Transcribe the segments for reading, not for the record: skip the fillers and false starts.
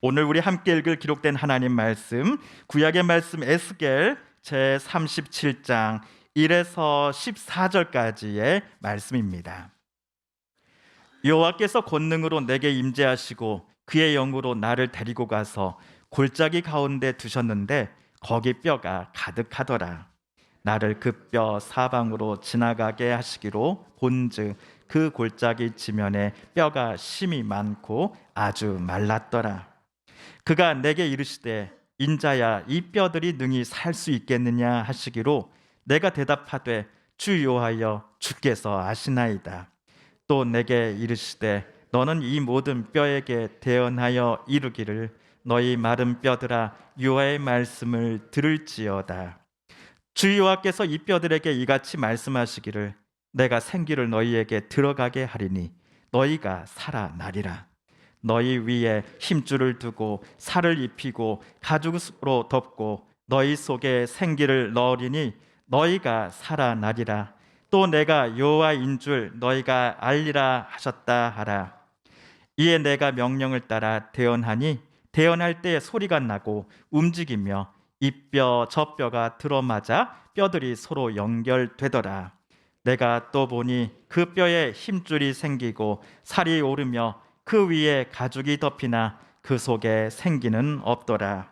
오늘 우리 함께 읽을 기록된 하나님 말씀, 구약의 말씀 에스겔 제37장 1에서 14절까지의 말씀입니다. 여호와께서 권능으로 내게 임재하시고 그의 영으로 나를 데리고 가서 골짜기 가운데 두셨는데 거기 뼈가 가득하더라. 나를 그 뼈 사방으로 지나가게 하시기로 본즉 그 골짜기 지면에 뼈가 심이 많고 아주 말랐더라. 그가 내게 이르시되 인자야 이 뼈들이 능히 살 수 있겠느냐 하시기로 내가 대답하되 주 여호와여 주께서 아시나이다. 또 내게 이르시되 너는 이 모든 뼈에게 대언하여 이르기를 너희 마른 뼈들아 여호와의 말씀을 들을지어다. 주 여호와께서 이 뼈들에게 이같이 말씀하시기를 내가 생기를 너희에게 들어가게 하리니 너희가 살아나리라. 너희 위에 힘줄을 두고 살을 입히고 가죽으로 덮고 너희 속에 생기를 넣으리니 너희가 살아나리라. 또 내가 여호와인 줄 너희가 알리라 하셨다 하라. 이에 내가 명령을 따라 대언하니 대언할 때 소리가 나고 움직이며 이 뼈 저 뼈가 들어맞아 뼈들이 서로 연결되더라. 내가 또 보니 그 뼈에 힘줄이 생기고 살이 오르며 그 위에 가죽이 덮이나 그 속에 생기는 없더라.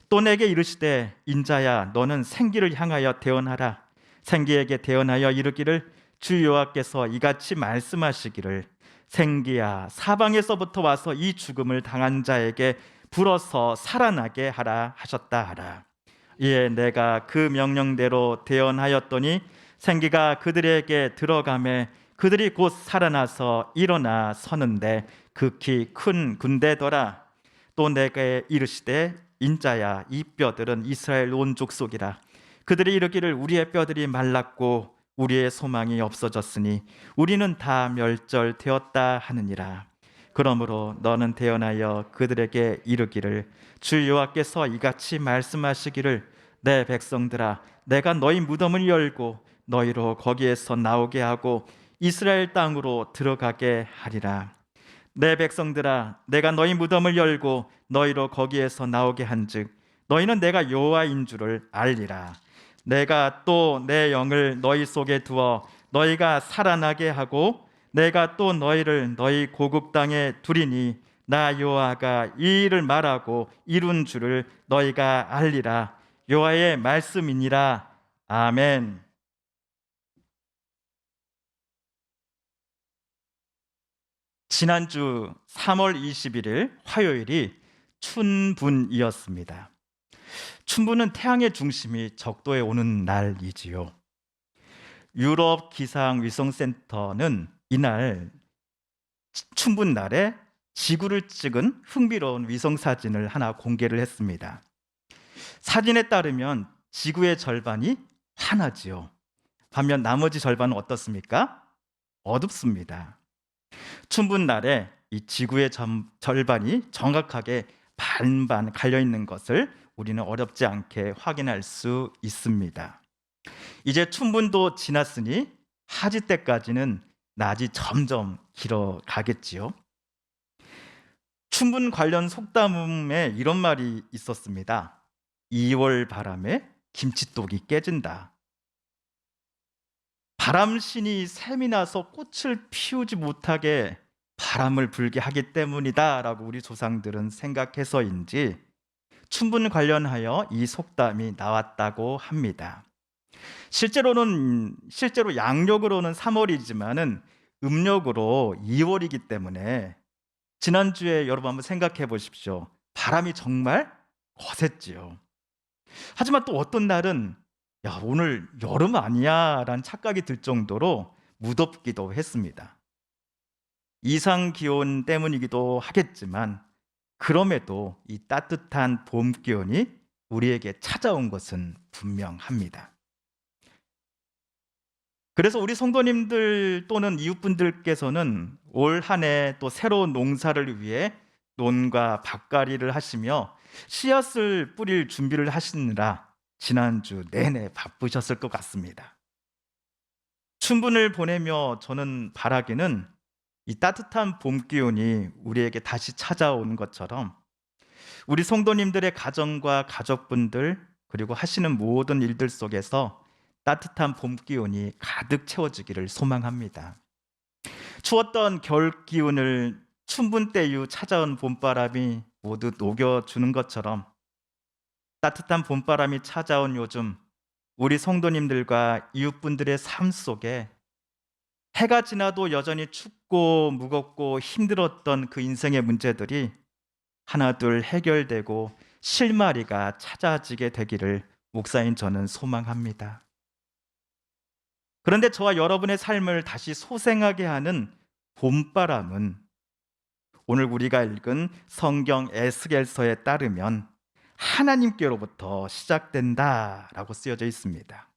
또 내게 이르시되 인자야 너는 생기를 향하여 대언하라. 생기에게 대언하여 이르기를 주 여호와께서 이같이 말씀하시기를 생기야 사방에서부터 와서 이 죽음을 당한 자에게 불어서 살아나게 하라 하셨다 하라. 이에 내가 그 명령대로 대언하였더니 생기가 그들에게 들어가매 그들이 곧 살아나서 일어나 서는데 극히 큰 군대더라. 또 내게 이르시되 인자야 이 뼈들은 이스라엘 온 족속이라. 그들이 이르기를 우리의 뼈들이 말랐고 우리의 소망이 없어졌으니 우리는 다 멸절되었다 하느니라. 그러므로 너는 대언하여 그들에게 이르기를 주 여호와께서 이같이 말씀하시기를 내 백성들아 내가 너희 무덤을 열고 너희로 거기에서 나오게 하고 이스라엘 땅으로 들어가게 하리라. 내 백성들아 내가 너희 무덤을 열고 너희로 거기에서 나오게 한즉 너희는 내가 여호와인 줄을 알리라. 내가 또 내 영을 너희 속에 두어 너희가 살아나게 하고 내가 또 너희를 너희 고국 땅에 두리니 나 여호와가 이 일을 말하고 이룬 줄을 너희가 알리라. 여호와의 말씀이니라. 아멘. 지난주 3월 21일 화요일이 춘분이었습니다. 춘분은 태양의 중심이 적도에 오는 날이지요. 유럽 기상위성센터는 이날 춘분 날에 지구를 찍은 흥미로운 위성 사진을 하나 공개를 했습니다. 사진에 따르면 지구의 절반이 환하지요. 반면 나머지 절반은 어떻습니까? 어둡습니다. 춘분 날에 이 지구의 절반이 정확하게 반반 갈려 있는 것을 우리는 어렵지 않게 확인할 수 있습니다. 이제 춘분도 지났으니 하지 때까지는 낮이 점점 길어가겠지요. 춘분 관련 속담에 이런 말이 있었습니다. 2월 바람에 김치독이 깨진다. 바람신이 샘이 나서 꽃을 피우지 못하게 바람을 불게 하기 때문이다 라고 우리 조상들은 생각해서인지 춘분 관련하여 이 속담이 나왔다고 합니다. 실제로 양력으로는 3월이지만은 음력으로 2월이기 때문에 지난주에 여러분 한번 생각해 보십시오. 바람이 정말 거셌지요. 하지만 또 어떤 날은 야, 오늘 여름 아니야? 라는 착각이 들 정도로 무덥기도 했습니다. 이상 기온 때문이기도 하겠지만 그럼에도 이 따뜻한 봄 기온이 우리에게 찾아온 것은 분명합니다. 그래서 우리 성도님들 또는 이웃분들께서는 올 한 해 또 새로운 농사를 위해 논과 밭갈이를 하시며 씨앗을 뿌릴 준비를 하시느라 지난주 내내 바쁘셨을 것 같습니다. 춘분을 보내며 저는 바라기는 이 따뜻한 봄 기운이 우리에게 다시 찾아오는 것처럼 우리 성도님들의 가정과 가족분들 그리고 하시는 모든 일들 속에서 따뜻한 봄 기운이 가득 채워지기를 소망합니다. 추웠던 겨울 기운을 춘분 때 이후 찾아온 봄바람이 모두 녹여주는 것처럼 따뜻한 봄바람이 찾아온 요즘 우리 성도님들과 이웃분들의 삶 속에 해가 지나도 여전히 춥고 무겁고 힘들었던 그 인생의 문제들이 하나둘 해결되고 실마리가 찾아지게 되기를 목사인 저는 소망합니다. 그런데 저와 여러분의 삶을 다시 소생하게 하는 봄바람은 오늘 우리가 읽은 성경 에스겔서에 따르면 하나님께로부터 시작된다라고 쓰여져 있습니다.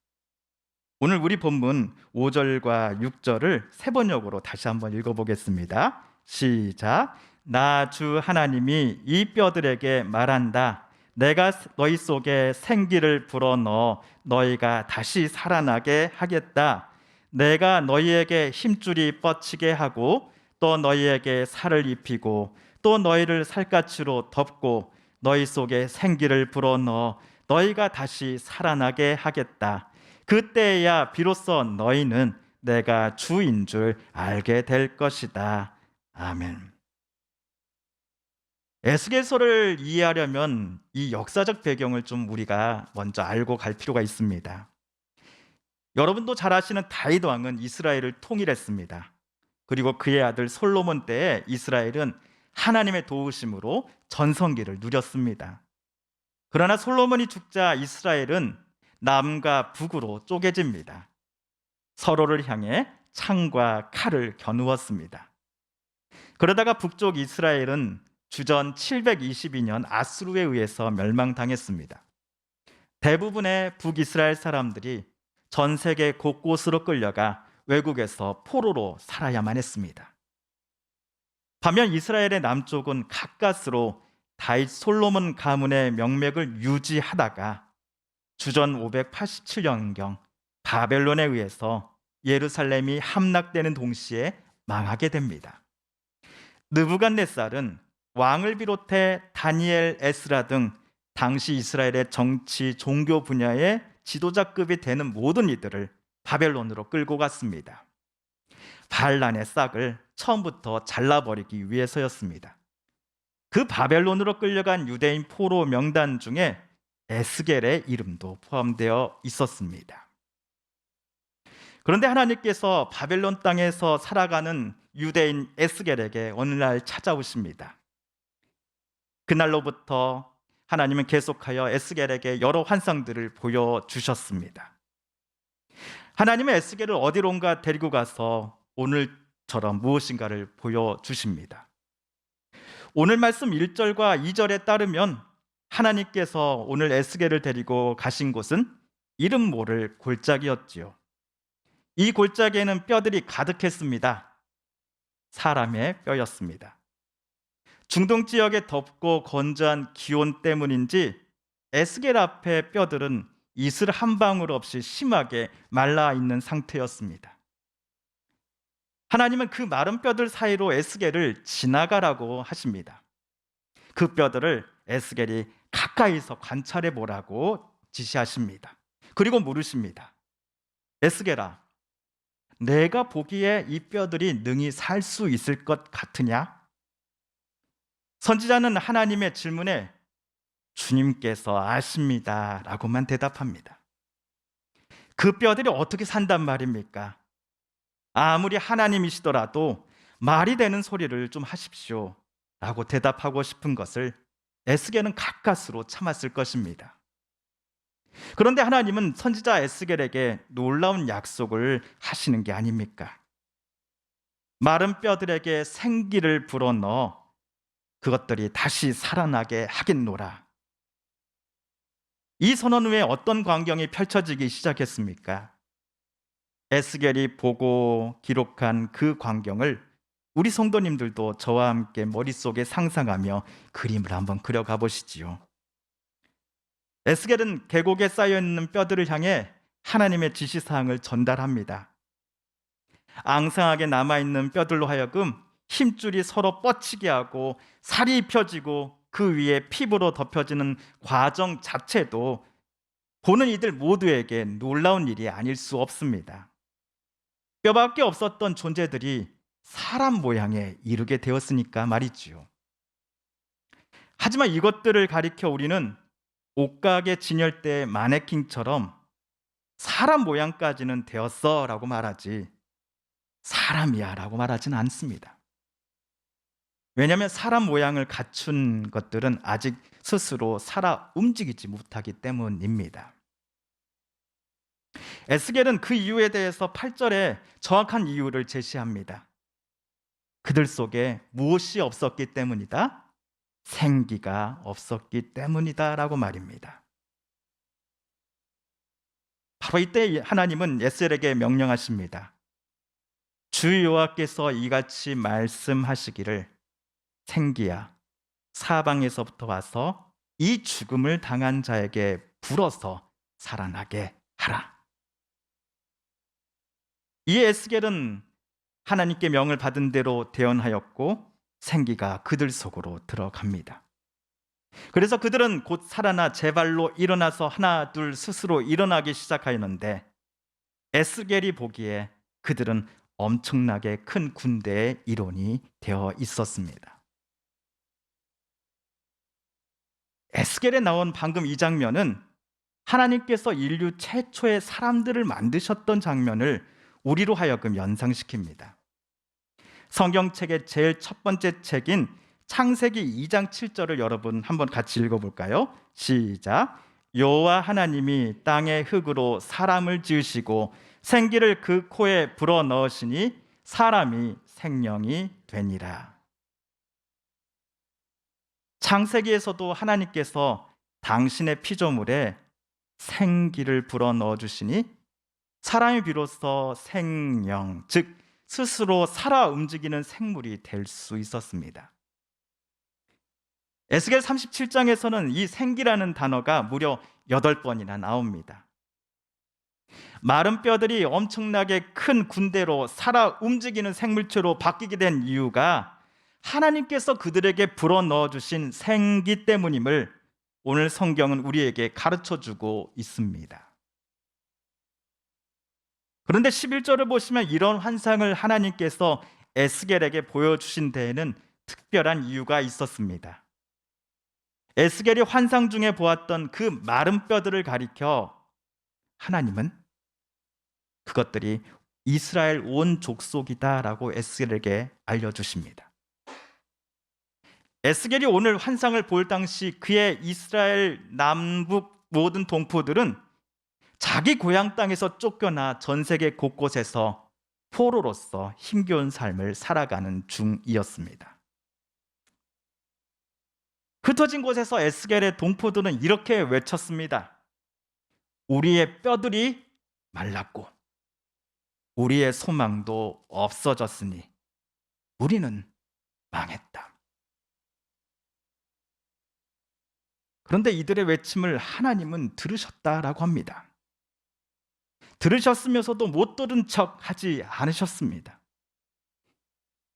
오늘 우리 본문 5절과 6절을 세 번역으로 다시 한번 읽어보겠습니다. 시작. 나 주 하나님이 이 뼈들에게 말한다. 내가 너희 속에 생기를 불어넣어 너희가 다시 살아나게 하겠다. 내가 너희에게 힘줄이 뻗치게 하고 또 너희에게 살을 입히고 또 너희를 살갗으로 덮고 너희 속에 생기를 불어넣어 너희가 다시 살아나게 하겠다. 그때야 비로소 너희는 내가 주인 줄 알게 될 것이다. 아멘. 에스겔서를 이해하려면 이 역사적 배경을 좀 우리가 먼저 알고 갈 필요가 있습니다. 여러분도 잘 아시는 다윗 왕은 이스라엘을 통일했습니다. 그리고 그의 아들 솔로몬 때에 이스라엘은 하나님의 도우심으로 전성기를 누렸습니다. 그러나 솔로몬이 죽자 이스라엘은 남과 북으로 쪼개집니다. 서로를 향해 창과 칼을 겨누었습니다. 그러다가 북쪽 이스라엘은 주전 722년 아수르에 의해서 멸망당했습니다. 대부분의 북이스라엘 사람들이 전 세계 곳곳으로 끌려가 외국에서 포로로 살아야만 했습니다. 반면 이스라엘의 남쪽은 가까스로 다윗 솔로몬 가문의 명맥을 유지하다가 주전 587년경 바벨론에 의해서 예루살렘이 함락되는 동시에 망하게 됩니다. 느부갓네살은 왕을 비롯해 다니엘, 에스라 등 당시 이스라엘의 정치, 종교 분야의 지도자급이 되는 모든 이들을 바벨론으로 끌고 갔습니다. 반란의 싹을 처음부터 잘라버리기 위해서였습니다. 그 바벨론으로 끌려간 유대인 포로 명단 중에 에스겔의 이름도 포함되어 있었습니다. 그런데 하나님께서 바벨론 땅에서 살아가는 유대인 에스겔에게 어느 날 찾아오십니다. 그날로부터 하나님은 계속하여 에스겔에게 여러 환상들을 보여주셨습니다. 하나님은 에스겔을 어디론가 데리고 가서 오늘처럼 무엇인가를 보여주십니다. 오늘 말씀 1절과 2절에 따르면 하나님께서 오늘 에스겔을 데리고 가신 곳은 이름 모를 골짜기였지요. 이 골짜기에는 뼈들이 가득했습니다. 사람의 뼈였습니다. 중동 지역의 덥고 건조한 기온 때문인지 에스겔 앞의 뼈들은 이슬 한 방울 없이 심하게 말라 있는 상태였습니다. 하나님은 그 마른 뼈들 사이로 에스겔을 지나가라고 하십니다. 그 뼈들을 에스겔이 가까이서 관찰해 보라고 지시하십니다. 그리고 물으십니다. 에스겔아, 내가 보기에 이 뼈들이 능히 살 수 있을 것 같으냐? 선지자는 하나님의 질문에 주님께서 아십니다 라고만 대답합니다. 그 뼈들이 어떻게 산단 말입니까? 아무리 하나님이시더라도 말이 되는 소리를 좀 하십시오 라고 대답하고 싶은 것을 에스겔은 가까스로 참았을 것입니다. 그런데 하나님은 선지자 에스겔에게 놀라운 약속을 하시는 게 아닙니까? 마른 뼈들에게 생기를 불어넣어 그것들이 다시 살아나게 하겠노라. 이 선언 후에 어떤 광경이 펼쳐지기 시작했습니까? 에스겔이 보고 기록한 그 광경을 우리 성도님들도 저와 함께 머릿속에 상상하며 그림을 한번 그려가 보시지요. 에스겔은 계곡에 쌓여있는 뼈들을 향해 하나님의 지시사항을 전달합니다. 앙상하게 남아있는 뼈들로 하여금 힘줄이 서로 뻗치게 하고 살이 입혀지고 그 위에 피부로 덮여지는 과정 자체도 보는 이들 모두에게 놀라운 일이 아닐 수 없습니다. 뼈밖에 없었던 존재들이 사람 모양에 이르게 되었으니까 말이지요. 하지만 이것들을 가리켜 우리는 옷가게 진열대의 마네킹처럼 사람 모양까지는 되었어 라고 말하지 사람이야 라고 말하지는 않습니다. 왜냐하면 사람 모양을 갖춘 것들은 아직 스스로 살아 움직이지 못하기 때문입니다. 에스겔은 그 이유에 대해서 8절에 정확한 이유를 제시합니다. 그들 속에 무엇이 없었기 때문이다? 생기가 없었기 때문이다 라고 말입니다. 바로 이때 하나님은 에스겔에게 명령하십니다. 주 여호와께서 이같이 말씀하시기를 생기야 사방에서부터 와서 이 죽음을 당한 자에게 불어서 살아나게 하라. 이 에스겔은 하나님께 명을 받은 대로 대언하였고 생기가 그들 속으로 들어갑니다. 그래서 그들은 곧 살아나 제 발로 일어나서 하나 둘 스스로 일어나기 시작하였는데 에스겔이 보기에 그들은 엄청나게 큰 군대의 일원이 되어 있었습니다. 에스겔에 나온 방금 이 장면은 하나님께서 인류 최초의 사람들을 만드셨던 장면을 우리로 하여금 연상시킵니다. 성경책의 제일 첫 번째 책인 창세기 2장 7절을 여러분 한번 같이 읽어볼까요? 시작. 여호와 하나님이 땅의 흙으로 사람을 지으시고 생기를 그 코에 불어넣으시니 사람이 생명이 되니라. 창세기에서도 하나님께서 당신의 피조물에 생기를 불어넣어 주시니 사람이 비로소 생명, 즉 스스로 살아 움직이는 생물이 될 수 있었습니다. 에스겔 37장에서는 이 생기라는 단어가 무려 8번이나 나옵니다. 마른 뼈들이 엄청나게 큰 군대로 살아 움직이는 생물체로 바뀌게 된 이유가 하나님께서 그들에게 불어넣어 주신 생기 때문임을 오늘 성경은 우리에게 가르쳐주고 있습니다. 그런데 11절을 보시면 이런 환상을 하나님께서 에스겔에게 보여주신 데에는 특별한 이유가 있었습니다. 에스겔이 환상 중에 보았던 그 마른 뼈들을 가리켜 하나님은 그것들이 이스라엘 온 족속이다라고 에스겔에게 알려주십니다. 에스겔이 오늘 환상을 볼 당시 그의 이스라엘 남북 모든 동포들은 자기 고향 땅에서 쫓겨나 전 세계 곳곳에서 포로로서 힘겨운 삶을 살아가는 중이었습니다. 흩어진 곳에서 에스겔의 동포들은 이렇게 외쳤습니다. 우리의 뼈들이 말랐고 우리의 소망도 없어졌으니 우리는 망했다. 그런데 이들의 외침을 하나님은 들으셨다라고 합니다. 들으셨으면서도 못 들은 척 하지 않으셨습니다.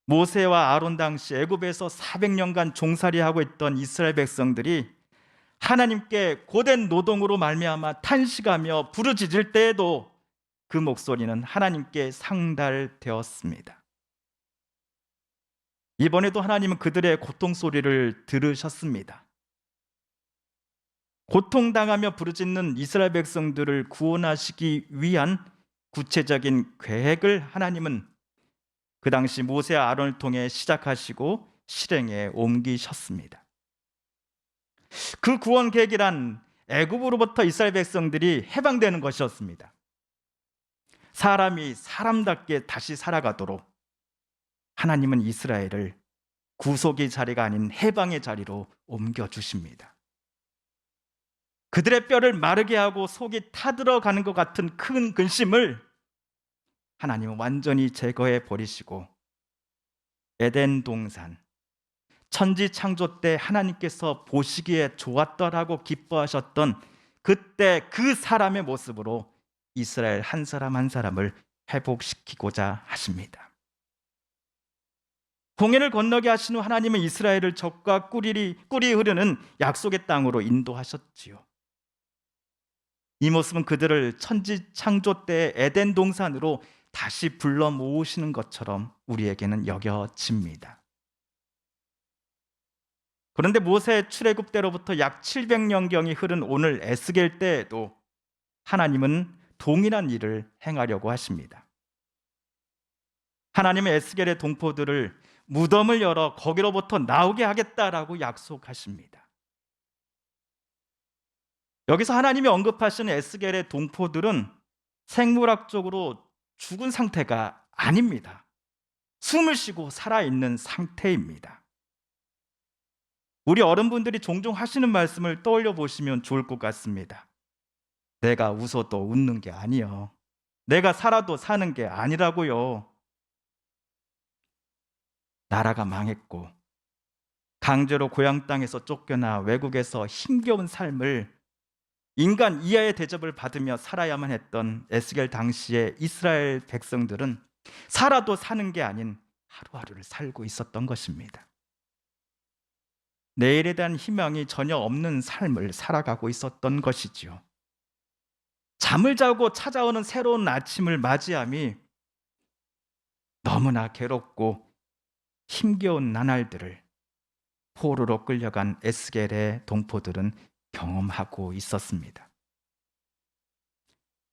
모세와 아론 당시 애굽에서 400년간 종살이하고 있던 이스라엘 백성들이 하나님께 고된 노동으로 말미암아 탄식하며 부르짖을 때에도 그 목소리는 하나님께 상달되었습니다. 이번에도 하나님은 그들의 고통 소리를 들으셨습니다. 고통당하며 부르짖는 이스라엘 백성들을 구원하시기 위한 구체적인 계획을 하나님은 그 당시 모세와 아론을 통해 시작하시고 실행에 옮기셨습니다. 그 구원 계획이란 애굽으로부터 이스라엘 백성들이 해방되는 것이었습니다. 사람이 사람답게 다시 살아가도록 하나님은 이스라엘을 구속의 자리가 아닌 해방의 자리로 옮겨주십니다. 그들의 뼈를 마르게 하고 속이 타들어가는 것 같은 큰 근심을 하나님은 완전히 제거해 버리시고 에덴 동산 천지 창조 때 하나님께서 보시기에 좋았더라고 기뻐하셨던 그때 그 사람의 모습으로 이스라엘 한 사람 한 사람을 회복시키고자 하십니다. 홍해를 건너게 하신 후 하나님은 이스라엘을 적과 꿀이 흐르는 약속의 땅으로 인도하셨지요. 이 모습은 그들을 천지 창조 때 에덴 동산으로 다시 불러 모으시는 것처럼 우리에게는 여겨집니다. 그런데 모세 출애굽 때로부터 약 700년경이 흐른 오늘 에스겔 때에도 하나님은 동일한 일을 행하려고 하십니다. 하나님은 에스겔의 동포들을 무덤을 열어 거기로부터 나오게 하겠다라고 약속하십니다. 여기서 하나님이 언급하시는 에스겔의 동포들은 생물학적으로 죽은 상태가 아닙니다. 숨을 쉬고 살아있는 상태입니다. 우리 어른분들이 종종 하시는 말씀을 떠올려 보시면 좋을 것 같습니다. 내가 웃어도 웃는 게 아니요. 내가 살아도 사는 게 아니라고요. 나라가 망했고 강제로 고향 땅에서 쫓겨나 외국에서 힘겨운 삶을 인간 이하의 대접을 받으며 살아야만 했던 에스겔 당시의 이스라엘 백성들은 살아도 사는 게 아닌 하루하루를 살고 있었던 것입니다. 내일에 대한 희망이 전혀 없는 삶을 살아가고 있었던 것이지요. 잠을 자고 찾아오는 새로운 아침을 맞이함이 너무나 괴롭고 힘겨운 나날들을 포로로 끌려간 에스겔의 동포들은 경험하고 있었습니다.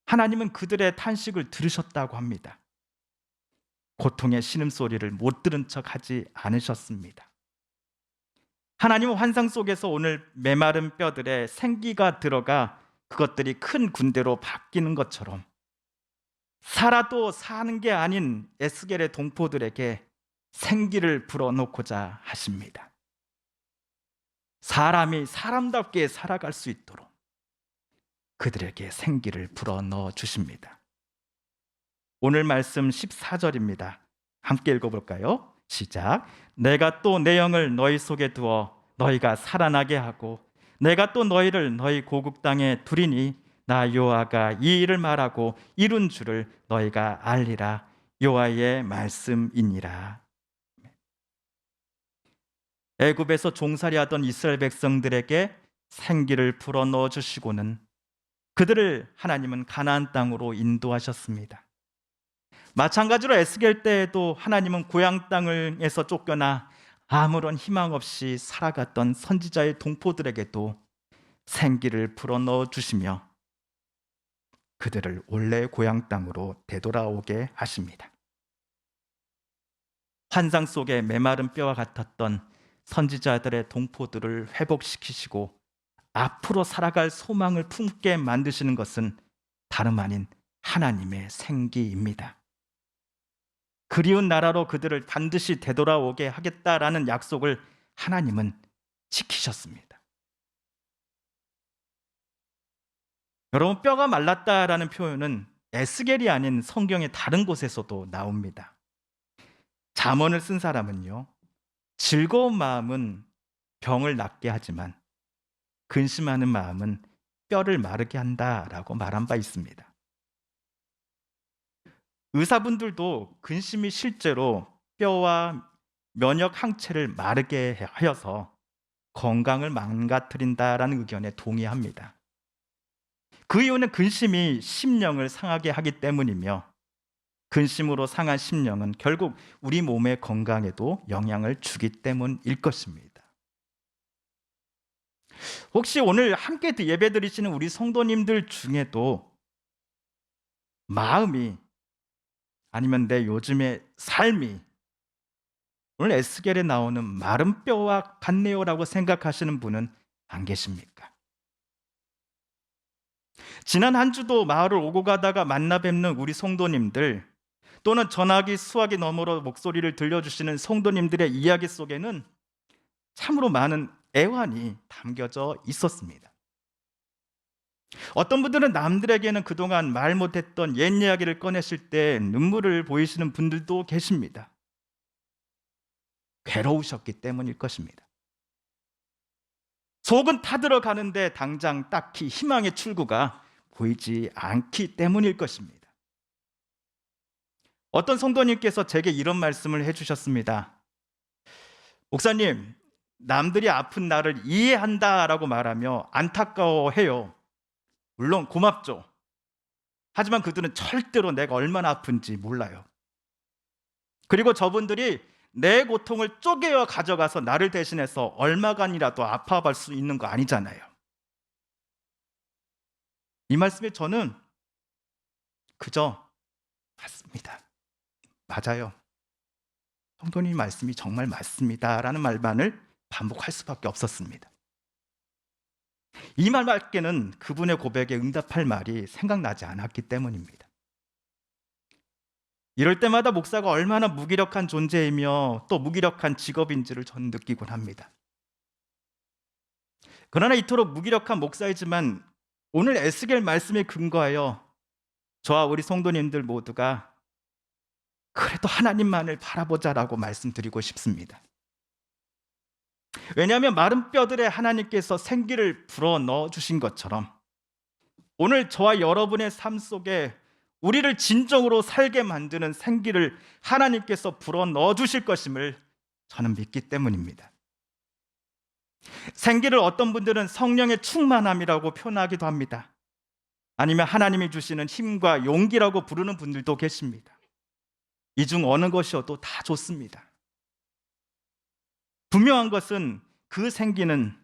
하나님은 그들의 탄식을 들으셨다고 합니다. 고통의 신음소리를 못 들은 척 하지 않으셨습니다. 하나님은 환상 속에서 오늘 메마른 뼈들에 생기가 들어가 그것들이 큰 군대로 바뀌는 것처럼 살아도 사는 게 아닌 에스겔의 동포들에게 생기를 불어넣고자 하십니다. 사람이 사람답게 살아갈 수 있도록 그들에게 생기를 불어넣어 주십니다. 오늘 말씀 14절입니다. 함께 읽어볼까요? 시작. 내가 또 내 영을 너희 속에 두어 너희가 살아나게 하고 내가 또 너희를 너희 고국 땅에 두리니 나 여호와가 이 일을 말하고 이룬 줄을 너희가 알리라. 여호와의 말씀이니라. 애굽에서 종살이하던 이스라엘 백성들에게 생기를 불어넣어 주시고는 그들을 하나님은 가나안 땅으로 인도하셨습니다. 마찬가지로 에스겔 때에도 하나님은 고향 땅에서 쫓겨나 아무런 희망 없이 살아갔던 선지자의 동포들에게도 생기를 불어넣어 주시며 그들을 원래 고향 땅으로 되돌아오게 하십니다. 환상 속의 메마른 뼈와 같았던 선지자들의 동포들을 회복시키시고 앞으로 살아갈 소망을 품게 만드시는 것은 다름 아닌 하나님의 생기입니다. 그리운 나라로 그들을 반드시 되돌아오게 하겠다라는 약속을 하나님은 지키셨습니다. 여러분, 뼈가 말랐다라는 표현은 에스겔이 아닌 성경의 다른 곳에서도 나옵니다. 잠언을 쓴 사람은요, 즐거운 마음은 병을 낫게 하지만 근심하는 마음은 뼈를 마르게 한다라고 말한 바 있습니다. 의사분들도 근심이 실제로 뼈와 면역 항체를 마르게 하여서 건강을 망가뜨린다라는 의견에 동의합니다. 그 이유는 근심이 심령을 상하게 하기 때문이며 근심으로 상한 심령은 결국 우리 몸의 건강에도 영향을 주기 때문일 것입니다. 혹시 오늘 함께 예배드리시는 우리 성도님들 중에도 마음이 아니면 내 요즘의 삶이 오늘 에스겔에 나오는 마른 뼈와 같네요라고 생각하시는 분은 안 계십니까? 지난 한 주도 마을을 오고 가다가 만나 뵙는 우리 성도님들 또는 전화기 수화기 너머로 목소리를 들려주시는 성도님들의 이야기 속에는 참으로 많은 애환이 담겨져 있었습니다. 어떤 분들은 남들에게는 그동안 말 못했던 옛 이야기를 꺼내실 때 눈물을 보이시는 분들도 계십니다. 괴로우셨기 때문일 것입니다. 속은 타들어가는데 당장 딱히 희망의 출구가 보이지 않기 때문일 것입니다. 어떤 성도님께서 제게 이런 말씀을 해주셨습니다. 목사님, 남들이 아픈 나를 이해한다라고 말하며 안타까워해요. 물론 고맙죠. 하지만 그들은 절대로 내가 얼마나 아픈지 몰라요. 그리고 저분들이 내 고통을 쪼개어 가져가서 나를 대신해서 얼마간이라도 아파할 수 있는 거 아니잖아요. 이 말씀에 저는 그저 맞습니다. 맞아요. 성도님 말씀이 정말 맞습니다라는 말만을 반복할 수밖에 없었습니다. 이 말밖에는 그분의 고백에 응답할 말이 생각나지 않았기 때문입니다. 이럴 때마다 목사가 얼마나 무기력한 존재이며 또 무기력한 직업인지를 저는 느끼곤 합니다. 그러나 이토록 무기력한 목사이지만 오늘 에스겔 말씀에 근거하여 저와 우리 성도님들 모두가 그래도 하나님만을 바라보자라고 말씀드리고 싶습니다. 왜냐하면 마른 뼈들에 하나님께서 생기를 불어넣어 주신 것처럼 오늘 저와 여러분의 삶 속에 우리를 진정으로 살게 만드는 생기를 하나님께서 불어넣어 주실 것임을 저는 믿기 때문입니다. 생기를 어떤 분들은 성령의 충만함이라고 표현하기도 합니다. 아니면 하나님이 주시는 힘과 용기라고 부르는 분들도 계십니다. 이 중 어느 것이어도 다 좋습니다. 분명한 것은 그 생기는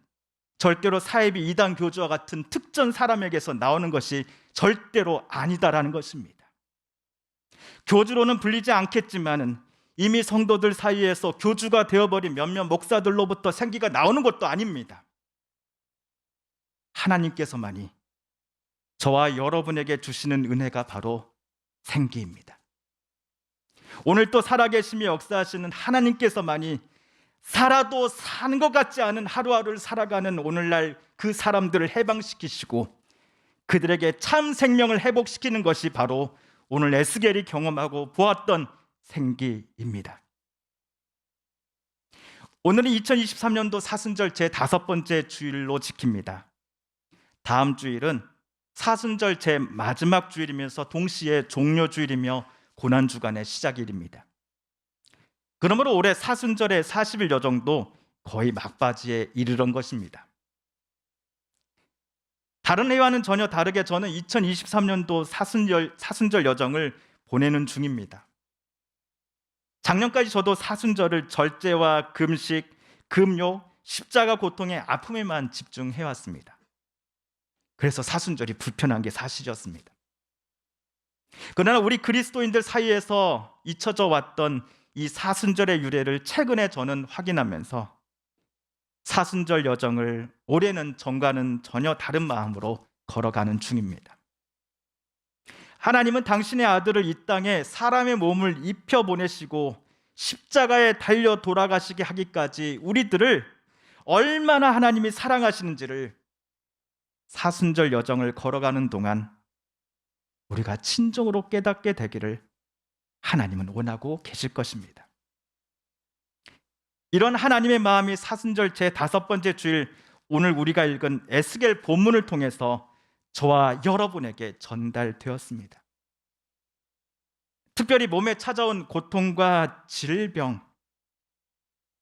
절대로 사이비 이단 교주와 같은 특정 사람에게서 나오는 것이 절대로 아니다라는 것입니다. 교주로는 불리지 않겠지만은 이미 성도들 사이에서 교주가 되어버린 몇몇 목사들로부터 생기가 나오는 것도 아닙니다. 하나님께서만이 저와 여러분에게 주시는 은혜가 바로 생기입니다. 오늘 또 살아계시며 역사하시는 하나님께서만이 살아도 사는 것 같지 않은 하루하루를 살아가는 오늘날 그 사람들을 해방시키시고 그들에게 참 생명을 회복시키는 것이 바로 오늘 에스겔이 경험하고 보았던 생기입니다. 오늘은 2023년도 사순절 제5번째 주일로 지킵니다. 다음 주일은 사순절 제 마지막 주일이면서 동시에 종료주일이며 고난주간의 시작일입니다. 그러므로 올해 사순절의 40일 여정도 거의 막바지에 이르는 것입니다. 다른 해와는 전혀 다르게 저는 2023년도 사순절 여정을 보내는 중입니다. 작년까지 저도 사순절을 절제와 금식, 금욕, 십자가 고통의 아픔에만 집중해왔습니다. 그래서 사순절이 불편한 게 사실이었습니다. 그러나 우리 그리스도인들 사이에서 잊혀져 왔던 이 사순절의 유래를 최근에 저는 확인하면서 사순절 여정을 올해는 전과는 전혀 다른 마음으로 걸어가는 중입니다. 하나님은 당신의 아들을 이 땅에 사람의 몸을 입혀 보내시고 십자가에 달려 돌아가시게 하기까지 우리들을 얼마나 하나님이 사랑하시는지를 사순절 여정을 걸어가는 동안 우리가 진정으로 깨닫게 되기를 하나님은 원하고 계실 것입니다. 이런 하나님의 마음이 사순절 제5번째 주일 오늘 우리가 읽은 에스겔 본문을 통해서 저와 여러분에게 전달되었습니다. 특별히 몸에 찾아온 고통과 질병,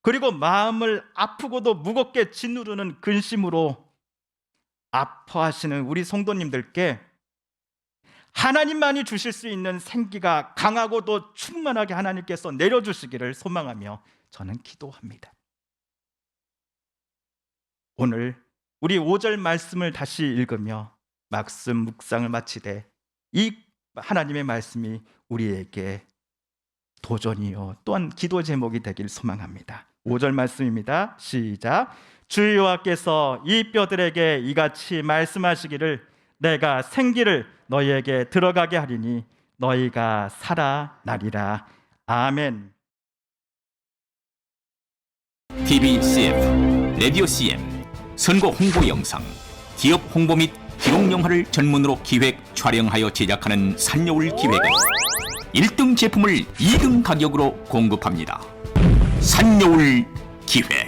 그리고 마음을 아프고도 무겁게 짓누르는 근심으로 아파하시는 우리 성도님들께 하나님만이 주실 수 있는 생기가 강하고도 충만하게 하나님께서 내려주시기를 소망하며 저는 기도합니다. 오늘 우리 5절 말씀을 다시 읽으며 말씀 묵상을 마치되 이 하나님의 말씀이 우리에게 도전이요 또한 기도 제목이 되길 소망합니다. 5절 말씀입니다. 시작. 주 여호와께서 이 뼈들에게 이같이 말씀하시기를 내가 생기를 너희에게 들어가게 하리니 너희가 살아나리라. 아멘. TV CF, 라디오 CM, 선거 홍보 영상, 기업 홍보 및 기록 영화를 전문으로 기획, 촬영하여 제작하는 산여울 기획은 1등 제품을 2등 가격으로 공급합니다. 산여울 기획.